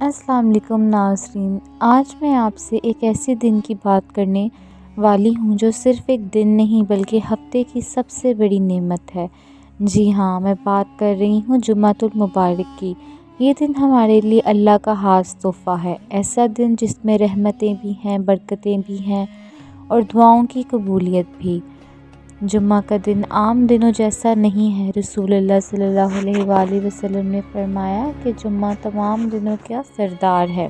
السلام علیکم ناظرین، آج میں آپ سے ایک ایسے دن کی بات کرنے والی ہوں جو صرف ایک دن نہیں بلکہ ہفتے کی سب سے بڑی نعمت ہے۔ جی ہاں، میں بات کر رہی ہوں جمعۃ المبارک کی۔ یہ دن ہمارے لیے اللہ کا خاص تحفہ ہے، ایسا دن جس میں رحمتیں بھی ہیں، برکتیں بھی ہیں اور دعاؤں کی قبولیت بھی۔ جمعہ کا دن عام دنوں جیسا نہیں ہے۔ رسول اللہ صلی اللہ علیہ وآلہ وسلم نے فرمایا کہ جمعہ تمام دنوں کا سردار ہے۔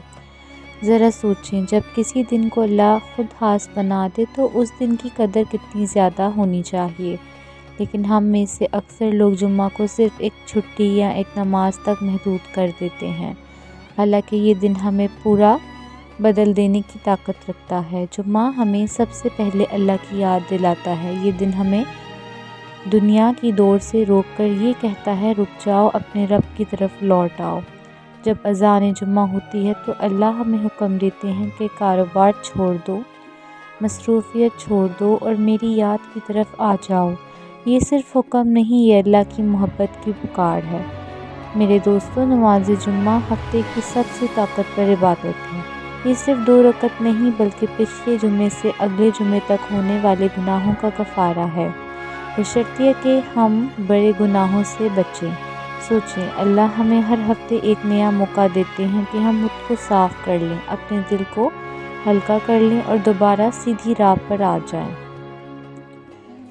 ذرا سوچیں، جب کسی دن کو اللہ خود خاص بنا دے تو اس دن کی قدر کتنی زیادہ ہونی چاہیے، لیکن ہم میں سے اکثر لوگ جمعہ کو صرف ایک چھٹی یا ایک نماز تک محدود کر دیتے ہیں، حالانکہ یہ دن ہمیں پورا بدل دینے کی طاقت رکھتا ہے۔ جمعہ ہمیں سب سے پہلے اللہ کی یاد دلاتا ہے۔ یہ دن ہمیں دنیا کی دوڑ سے روک کر یہ کہتا ہے، رک جاؤ، اپنے رب کی طرف لوٹ آؤ۔ جب اذان جمعہ ہوتی ہے تو اللہ ہمیں حکم دیتے ہیں کہ کاروبار چھوڑ دو، مصروفیت چھوڑ دو اور میری یاد کی طرف آ جاؤ۔ یہ صرف حکم نہیں، یہ اللہ کی محبت کی پکار ہے۔ میرے دوستو، نماز جمعہ ہفتے کی سب سے طاقتور عبادت ہے۔ یہ صرف 2 رکعت نہیں بلکہ پچھلے جمعے سے اگلے جمعے تک ہونے والے گناہوں کا کفارہ ہے، بشرطیہ کہ ہم بڑے گناہوں سے بچیں۔ سوچیں، اللہ ہمیں ہر ہفتے ایک نیا موقع دیتے ہیں کہ ہم خود کو صاف کر لیں، اپنے دل کو ہلکا کر لیں اور دوبارہ سیدھی راہ پر آ جائیں۔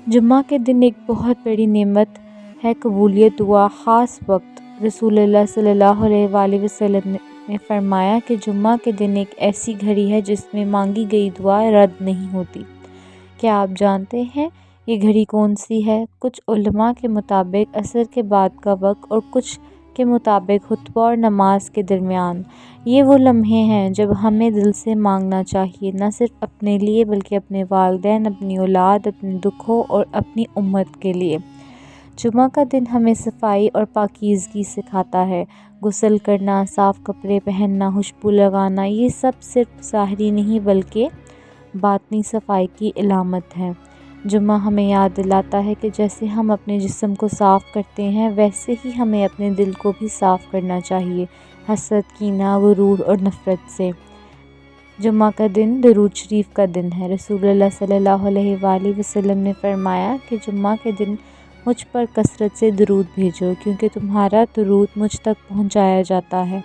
جمعہ کے دن ایک بہت بڑی نعمت ہے قبولیت دعا، خاص وقت۔ رسول اللہ صلی اللہ علیہ وآلہ وسلم نے فرمایا کہ جمعہ کے دن ایک ایسی گھڑی ہے جس میں مانگی گئی دعا رد نہیں ہوتی۔ کیا آپ جانتے ہیں یہ گھڑی کون سی ہے؟ کچھ علماء کے مطابق عصر کے بعد کا وقت اور کچھ کے مطابق خطبہ اور نماز کے درمیان۔ یہ وہ لمحے ہیں جب ہمیں دل سے مانگنا چاہیے، نہ صرف اپنے لیے بلکہ اپنے والدین، اپنی اولاد، اپنے دکھوں اور اپنی امت کے لیے۔ جمعہ کا دن ہمیں صفائی اور پاکیزگی سکھاتا ہے۔ غسل کرنا، صاف کپڑے پہننا، خوشبو لگانا، یہ سب صرف ظاہری نہیں بلکہ باطنی صفائی کی علامت ہے۔ جمعہ ہمیں یاد دلاتا ہے کہ جیسے ہم اپنے جسم کو صاف کرتے ہیں ویسے ہی ہمیں اپنے دل کو بھی صاف کرنا چاہیے، حسد، کینہ، غرور اور نفرت سے۔ جمعہ کا دن درود شریف کا دن ہے۔ رسول اللہ صلی اللہ علیہ وآلہ وسلم نے فرمایا کہ جمعہ کے دن مجھ پر کثرت سے درود بھیجو کیونکہ تمہارا درود مجھ تک پہنچایا جاتا ہے۔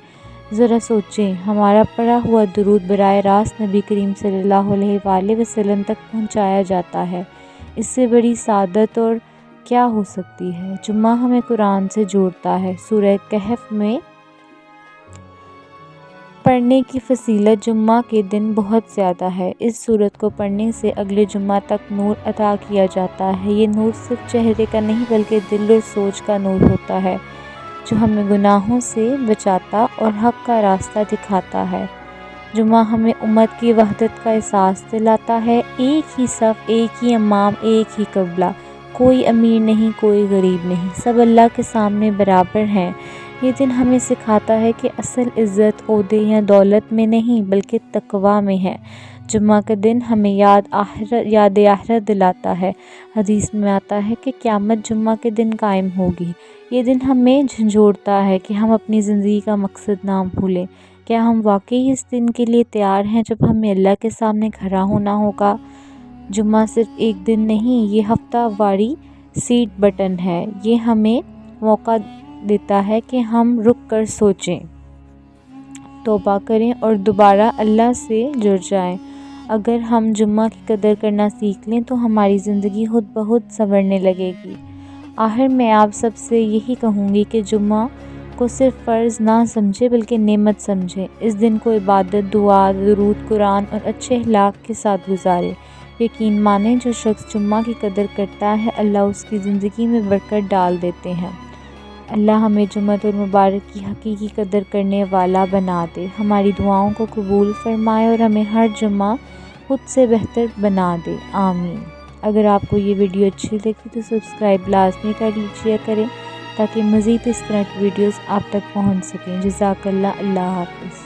ذرا سوچیں، ہمارا پڑھا ہوا درود براہ راست نبی کریم صلی اللہ علیہ وآلہ وسلم تک پہنچایا جاتا ہے۔ اس سے بڑی سعادت اور کیا ہو سکتی ہے؟ جمعہ ہمیں قرآن سے جوڑتا ہے۔ سورہ کہف میں پڑھنے کی فضیلت جمعہ کے دن بہت زیادہ ہے۔ اس سورت کو پڑھنے سے اگلے جمعہ تک نور عطا کیا جاتا ہے۔ یہ نور صرف چہرے کا نہیں بلکہ دل اور سوچ کا نور ہوتا ہے، جو ہمیں گناہوں سے بچاتا اور حق کا راستہ دکھاتا ہے۔ جمعہ ہمیں امت کی وحدت کا احساس دلاتا ہے۔ ایک ہی صف، ایک ہی امام، ایک ہی قبلہ، کوئی امیر نہیں، کوئی غریب نہیں، سب اللہ کے سامنے برابر ہیں۔ یہ دن ہمیں سکھاتا ہے کہ اصل عزت عہدے یا دولت میں نہیں بلکہ تقویٰ میں ہے۔ جمعہ کا دن ہمیں یاد آخرت دلاتا ہے۔ حدیث میں آتا ہے کہ قیامت جمعہ کے دن قائم ہوگی۔ یہ دن ہمیں جھنجھوڑتا ہے کہ ہم اپنی زندگی کا مقصد نہ بھولیں۔ کیا ہم واقعی اس دن کے لیے تیار ہیں جب ہمیں اللہ کے سامنے کھڑا ہونا ہوگا؟ جمعہ صرف ایک دن نہیں، یہ ہفتہ واری سیٹ بٹن ہے۔ یہ ہمیں موقع دیتا ہے کہ ہم رک کر سوچیں، توبہ کریں اور دوبارہ اللہ سے جڑ جائیں۔ اگر ہم جمعہ کی قدر کرنا سیکھ لیں تو ہماری زندگی خود بخود سنورنے لگے گی۔ آخر میں آپ سب سے یہی کہوں گی کہ جمعہ کو صرف فرض نہ سمجھیں بلکہ نعمت سمجھیں۔ اس دن کو عبادت، دعا، درود، قرآن اور اچھے اخلاق کے ساتھ گزاریں۔ یقین مانیں، جو شخص جمعہ کی قدر کرتا ہے اللہ اس کی زندگی میں برکت ڈال دیتے ہیں۔ اللہ ہمیں جمعۃ المبارک کی حقیقی قدر کرنے والا بنا دے، ہماری دعاؤں کو قبول فرمائے اور ہمیں ہر جمعہ خود سے بہتر بنا دے، آمین۔ اگر آپ کو یہ ویڈیو اچھی لگی تو سبسکرائب لازمی کر لیجیے کریں تاکہ مزید اس طرح کی ویڈیوز آپ تک پہنچ سکیں۔ جزاک اللہ، اللہ حافظ۔